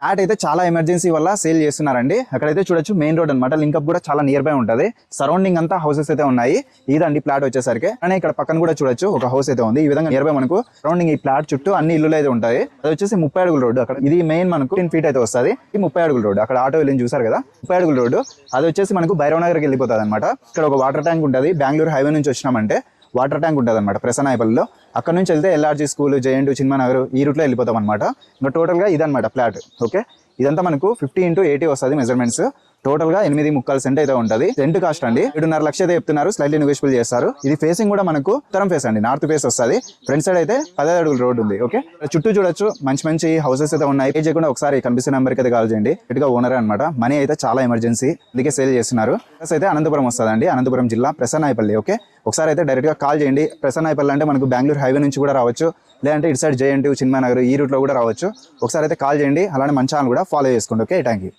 Flat అయితే చాలా emergency వల్ల సేల్ చేస్తున్నారండి. అక్కడైతే చూడొచ్చు మెయిన్ రోడ్ అనమాట, లింకప్ కూడా చాలా నియర్ బై ఉంటుంది. సరౌండింగ్ అంతా హౌసెస్ అయితే ఉన్నాయి. ఇదండి ఫ్లాట్ వచ్చేసరికి. અને ఇక్కడ పక్కన కూడా చూడొచ్చు ఒక హౌస్ అయితే ఉంది. ఈ విధంగా నియర్ బై మనకు సరౌండింగ్ ఈ ఫ్లాట్ చుట్టూ అన్ని ఇల్లులు అయితే ఉంటాయి. అది వచ్చేసి 30 అడుగుల రోడ్డు. అక్కడ ఇది మెయిన్ మనకు 10 ఫీట్ అయితే వస్తుంది. ఈ 30 అడుగుల రోడ్డు అక్కడ ఆటో వెళ్ళి చూసారు కదా, 30 అడుగుల రోడ్డు అది వచ్చేసి మనకు భైరవ నగర్కి వెళ్ళిపోతుంది అనమాట. ఇక్కడ ఒక వాటర్ ట్యాంక్ ఉంటుంది. బెంగళూరు హైవే నుంచి వచ్చినామంటే వాటర్ ట్యాంక్ ఉంటుంది అనమాట ప్రసన్నాయపల్లిలో. అక్కడ నుంచి వెళ్తే ఎల్ఆర్జీ స్కూల్, జేఎన్టీ, చిన్మనగర్ ఈ రూట్లో వెళ్ళిపోతాం అనమాట. ఇంకా టోటల్గా ఇదనమాట ఫ్లాట్. ఓకే, ఇదంతా మనకు 50x80 వస్తుంది మెజర్మెంట్స్. టోటల్గా 8.75 సెంట్ అయితే ఉంటుంది. రెంట్ కాస్ట్ అండి 7.5 లక్షలు అయితే చెప్తున్నారు. స్లైట్లీ నెగోషియబుల్ చేస్తారు. ఇది ఫేసింగ్ కూడా మనకు ఉత్తరం ఫేస్ అండి, నార్త్ ఫేస్ వస్తుంది. ఫ్రంట్ సైడ్ అయితే 15 అడుగుల రోడ్ ఉంది. ఓకే, చుట్టూ చూడొచ్చు మంచి హౌసెస్ అయితే ఉన్నాయి. పే చేయకుండా ఒకసారి కనిపిస్తున్న నెంబర్కి అయితే కాల్ చేయండి. ఇటుగా ఓనర్ అనమాట. మనీ అయితే చాలా ఎమర్జెన్సీ, అందుకే సేల్ చేస్తున్నారు. ప్లస్ అయితే అనంతపురం వస్తుందండి, అనంతపురం జిల్లా ప్రసన్నాయపల్లి. ఓకే, ఒకసారి అయితే డైరెక్ట్గా కాల్ చేయండి. ప్రసన్నాయపల్లి అంటే మనకు బెంగళూరు హైవే నుంచి కూడా రావచ్చు, లేదంటే ఇటు సైడ్ జేఎన్టీ, చిన్మనగర్ ఈ రూట్లో కూడా రావచ్చు. ఒకసారి అయితే కాల్ చేయండి. అలానే మన ఛానల్ కూడా ఫాలో చేసుకోండి. Okay, thank you.